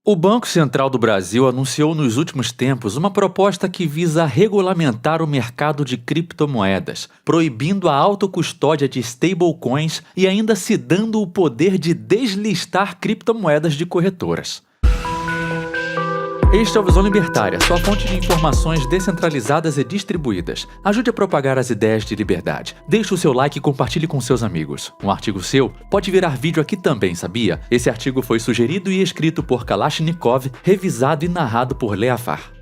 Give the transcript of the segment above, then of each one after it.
O Banco Central do Brasil anunciou nos últimos tempos uma proposta que visa regulamentar o mercado de criptomoedas, proibindo a autocustódia de stablecoins e ainda se dando o poder de deslistar criptomoedas de corretoras. Este é o Visão Libertária, sua fonte de informações descentralizadas e distribuídas. Ajude a propagar as ideias de liberdade. Deixe o seu like e compartilhe com seus amigos. Um artigo seu pode virar vídeo aqui também, sabia? Esse artigo foi sugerido e escrito por Kalashnikov, revisado e narrado por Leafar.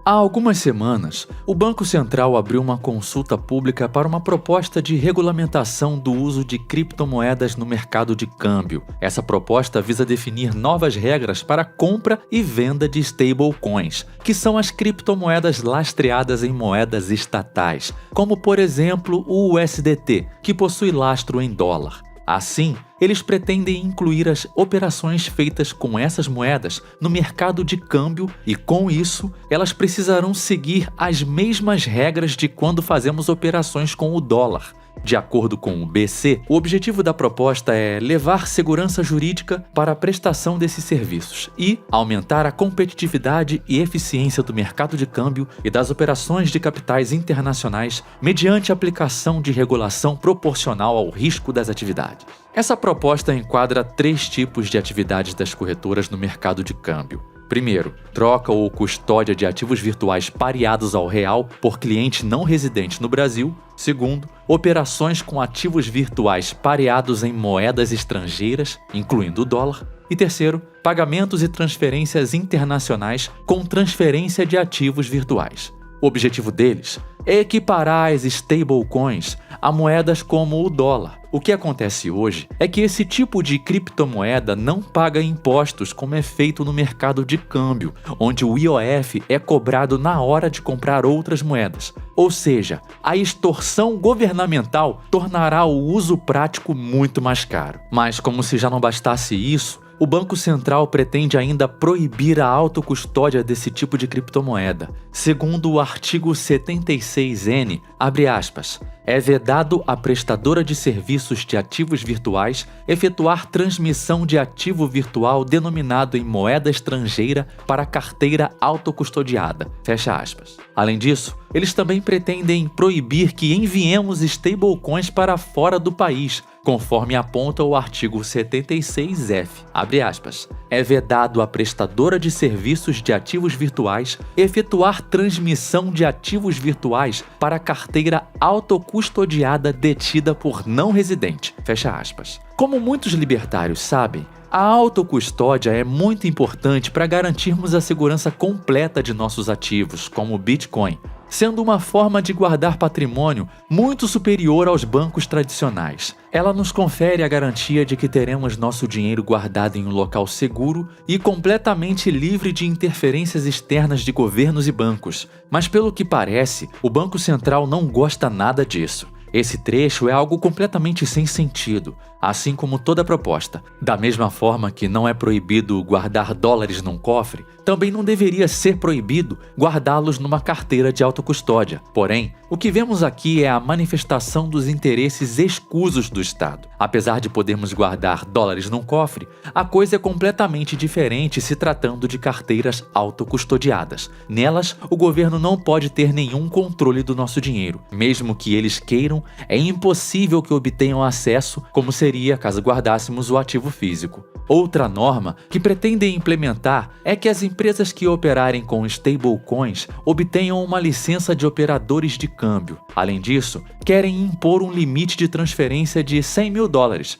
Há algumas semanas, o Banco Central abriu uma consulta pública para uma proposta de regulamentação do uso de criptomoedas no mercado de câmbio. Essa proposta visa definir novas regras para compra e venda de stablecoins, que são as criptomoedas lastreadas em moedas estatais, como por exemplo o USDT, que possui lastro em dólar. Assim, eles pretendem incluir as operações feitas com essas moedas no mercado de câmbio e, com isso, elas precisarão seguir as mesmas regras de quando fazemos operações com o dólar. De acordo com o BC, o objetivo da proposta é levar segurança jurídica para a prestação desses serviços e aumentar a competitividade e eficiência do mercado de câmbio e das operações de capitais internacionais mediante a aplicação de regulação proporcional ao risco das atividades. Essa proposta enquadra 3 tipos de atividades das corretoras no mercado de câmbio. Primeiro, troca ou custódia de ativos virtuais pareados ao real por cliente não residente no Brasil. Segundo, operações com ativos virtuais pareados em moedas estrangeiras, incluindo o dólar. E terceiro, pagamentos e transferências internacionais com transferência de ativos virtuais. O objetivo deles é equiparar as stablecoins a moedas como o dólar. O que acontece hoje é que esse tipo de criptomoeda não paga impostos como é feito no mercado de câmbio, onde o IOF é cobrado na hora de comprar outras moedas. Ou seja, a extorsão governamental tornará o uso prático muito mais caro. Mas como se já não bastasse isso, o Banco Central pretende ainda proibir a autocustódia desse tipo de criptomoeda. Segundo o artigo 76N, abre aspas, é vedado à prestadora de serviços de ativos virtuais efetuar transmissão de ativo virtual denominado em moeda estrangeira para carteira autocustodiada. Fecha aspas. Além disso, eles também pretendem proibir que enviemos stablecoins para fora do país, conforme aponta o artigo 76F, abre aspas, é vedado à prestadora de serviços de ativos virtuais efetuar transmissão de ativos virtuais para carteira autocustodiada detida por não residente, fecha aspas. Como muitos libertários sabem, a autocustódia é muito importante para garantirmos a segurança completa de nossos ativos, como o Bitcoin, sendo uma forma de guardar patrimônio muito superior aos bancos tradicionais. Ela nos confere a garantia de que teremos nosso dinheiro guardado em um local seguro e completamente livre de interferências externas de governos e bancos. Mas pelo que parece, o Banco Central não gosta nada disso. Esse trecho é algo completamente sem sentido, assim como toda a proposta. Da mesma forma que não é proibido guardar dólares num cofre, também não deveria ser proibido guardá-los numa carteira de autocustódia. Porém, o que vemos aqui é a manifestação dos interesses escusos do Estado. Apesar de podermos guardar dólares num cofre, a coisa é completamente diferente se tratando de carteiras autocustodiadas. Nelas, o governo não pode ter nenhum controle do nosso dinheiro. Mesmo que eles queiram, é impossível que obtenham acesso, como seria caso guardássemos o ativo físico. Outra norma que pretendem implementar é que as empresas que operarem com stablecoins obtenham uma licença de operadores de câmbio. Além disso, querem impor um limite de transferência de $100 mil,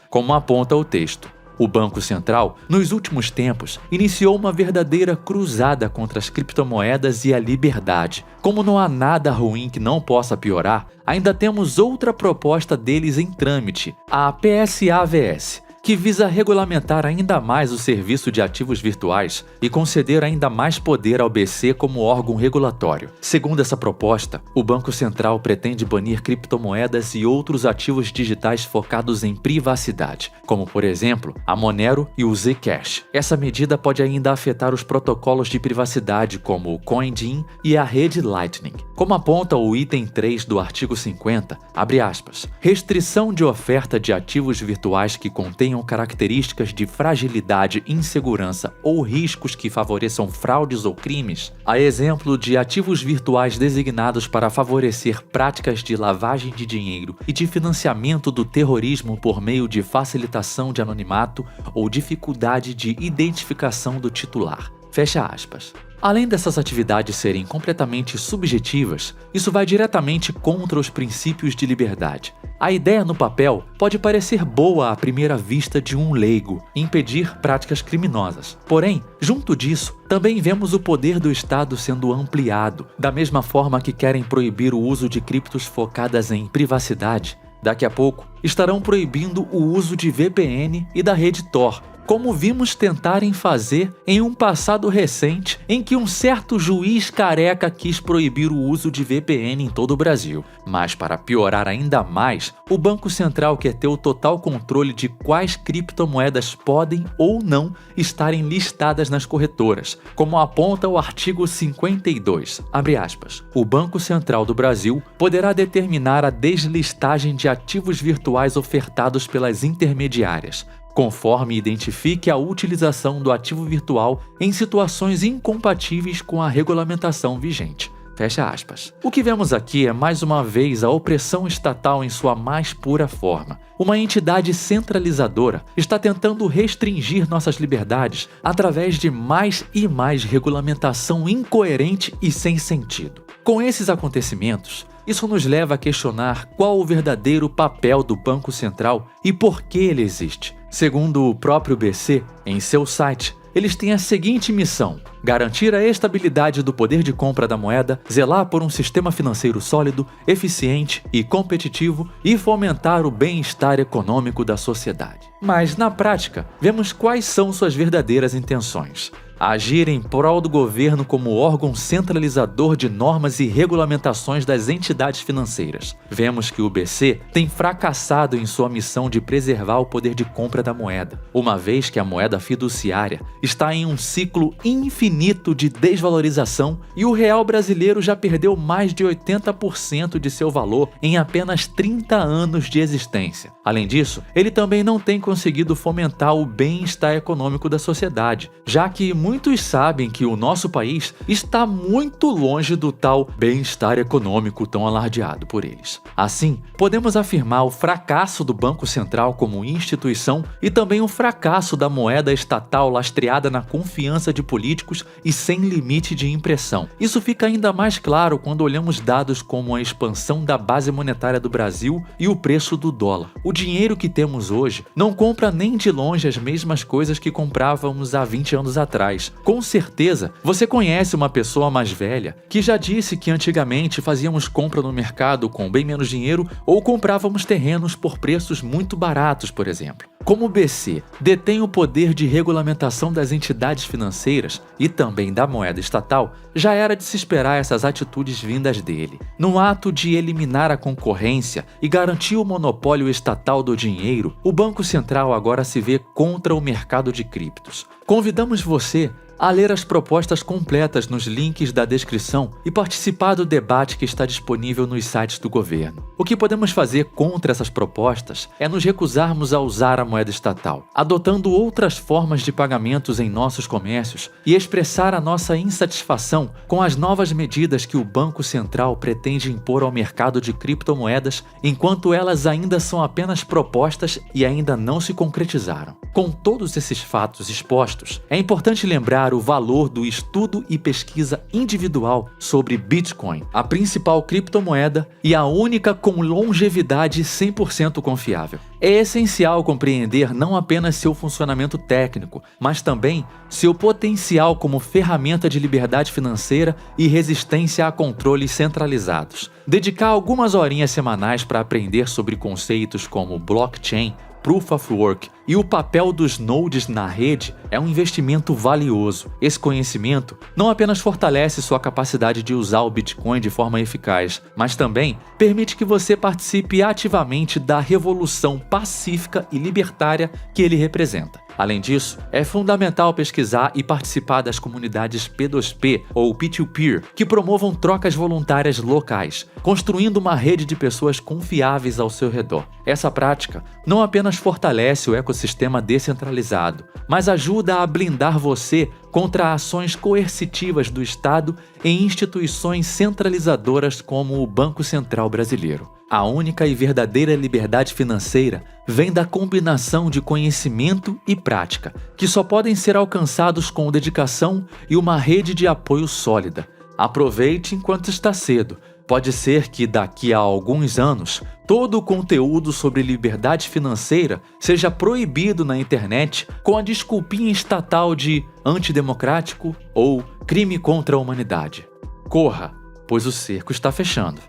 como aponta o texto. O Banco Central, nos últimos tempos, iniciou uma verdadeira cruzada contra as criptomoedas e a liberdade. Como não há nada ruim que não possa piorar, ainda temos outra proposta deles em trâmite, a PSAVS, que visa regulamentar ainda mais o serviço de ativos virtuais e conceder ainda mais poder ao BC como órgão regulatório. Segundo essa proposta, o Banco Central pretende banir criptomoedas e outros ativos digitais focados em privacidade, como por exemplo, a Monero e o Zcash. Essa medida pode ainda afetar os protocolos de privacidade como o CoinJin e a rede Lightning. Como aponta o item 3 do artigo 50, abre aspas, restrição de oferta de ativos virtuais que contenham tenham características de fragilidade, insegurança ou riscos que favoreçam fraudes ou crimes, a exemplo de ativos virtuais designados para favorecer práticas de lavagem de dinheiro e de financiamento do terrorismo por meio de facilitação de anonimato ou dificuldade de identificação do titular. Fecha aspas. Além dessas atividades serem completamente subjetivas, isso vai diretamente contra os princípios de liberdade. A ideia no papel pode parecer boa à primeira vista de um leigo, impedir práticas criminosas. Porém, junto disso, também vemos o poder do Estado sendo ampliado, da mesma forma que querem proibir o uso de criptos focadas em privacidade. Daqui a pouco, estarão proibindo o uso de VPN e da rede Tor, como vimos tentarem fazer em um passado recente em que um certo juiz careca quis proibir o uso de VPN em todo o Brasil. Mas para piorar ainda mais, o Banco Central quer ter o total controle de quais criptomoedas podem ou não estarem listadas nas corretoras, como aponta o artigo 52, abre aspas, o Banco Central do Brasil poderá determinar a deslistagem de ativos virtuais ofertados pelas intermediárias, conforme identifique a utilização do ativo virtual em situações incompatíveis com a regulamentação vigente. Fecha aspas. O que vemos aqui é mais uma vez a opressão estatal em sua mais pura forma. Uma entidade centralizadora está tentando restringir nossas liberdades através de mais e mais regulamentação incoerente e sem sentido. Com esses acontecimentos, isso nos leva a questionar qual o verdadeiro papel do Banco Central e por que ele existe. Segundo o próprio BC, em seu site, eles têm a seguinte missão: garantir a estabilidade do poder de compra da moeda, zelar por um sistema financeiro sólido, eficiente e competitivo e fomentar o bem-estar econômico da sociedade. Mas, na prática, vemos quais são suas verdadeiras intenções: agir em prol do governo como órgão centralizador de normas e regulamentações das entidades financeiras. Vemos que o BC tem fracassado em sua missão de preservar o poder de compra da moeda, uma vez que a moeda fiduciária está em um ciclo infinito de desvalorização e o real brasileiro já perdeu mais de 80% de seu valor em apenas 30 anos de existência. Além disso, ele também não tem conseguido fomentar o bem-estar econômico da sociedade, já que muitos sabem que o nosso país está muito longe do tal bem-estar econômico tão alardeado por eles. Assim, podemos afirmar o fracasso do Banco Central como instituição e também o fracasso da moeda estatal lastreada na confiança de políticos e sem limite de impressão. Isso fica ainda mais claro quando olhamos dados como a expansão da base monetária do Brasil e o preço do dólar. O dinheiro que temos hoje não compra nem de longe as mesmas coisas que comprávamos há 20 anos atrás. Com certeza, você conhece uma pessoa mais velha que já disse que antigamente fazíamos compra no mercado com bem menos dinheiro ou comprávamos terrenos por preços muito baratos, por exemplo. Como o BC detém o poder de regulamentação das entidades financeiras e também da moeda estatal, já era de se esperar essas atitudes vindas dele. No ato de eliminar a concorrência e garantir o monopólio estatal do dinheiro, o Banco Central agora se vê contra o mercado de criptos. Convidamos você a ler as propostas completas nos links da descrição e participar do debate que está disponível nos sites do governo. O que podemos fazer contra essas propostas é nos recusarmos a usar a moeda estatal, adotando outras formas de pagamentos em nossos comércios e expressar a nossa insatisfação com as novas medidas que o Banco Central pretende impor ao mercado de criptomoedas, enquanto elas ainda são apenas propostas e ainda não se concretizaram. Com todos esses fatos expostos, é importante lembrar o valor do estudo e pesquisa individual sobre Bitcoin, a principal criptomoeda e a única com longevidade 100% confiável. É essencial compreender não apenas seu funcionamento técnico, mas também seu potencial como ferramenta de liberdade financeira e resistência a controles centralizados. Dedicar algumas horinhas semanais para aprender sobre conceitos como blockchain, Proof of Work e o papel dos nodes na rede é um investimento valioso. Esse conhecimento não apenas fortalece sua capacidade de usar o Bitcoin de forma eficaz, mas também permite que você participe ativamente da revolução pacífica e libertária que ele representa. Além disso, é fundamental pesquisar e participar das comunidades P2P ou P2Peer, que promovam trocas voluntárias locais, construindo uma rede de pessoas confiáveis ao seu redor. Essa prática não apenas fortalece o ecossistema descentralizado, mas ajuda a blindar você contra ações coercitivas do Estado e instituições centralizadoras como o Banco Central Brasileiro. A única e verdadeira liberdade financeira vem da combinação de conhecimento e prática, que só podem ser alcançados com dedicação e uma rede de apoio sólida. Aproveite enquanto está cedo. Pode ser que daqui a alguns anos, todo o conteúdo sobre liberdade financeira seja proibido na internet com a desculpinha estatal de antidemocrático ou crime contra a humanidade. Corra, pois o cerco está fechando.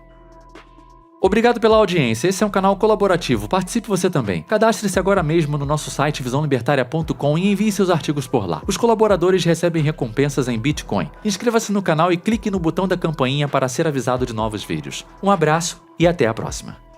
Obrigado pela audiência, esse é um canal colaborativo, participe você também. Cadastre-se agora mesmo no nosso site visãolibertaria.com e envie seus artigos por lá. Os colaboradores recebem recompensas em Bitcoin. Inscreva-se no canal e clique no botão da campainha para ser avisado de novos vídeos. Um abraço e até a próxima.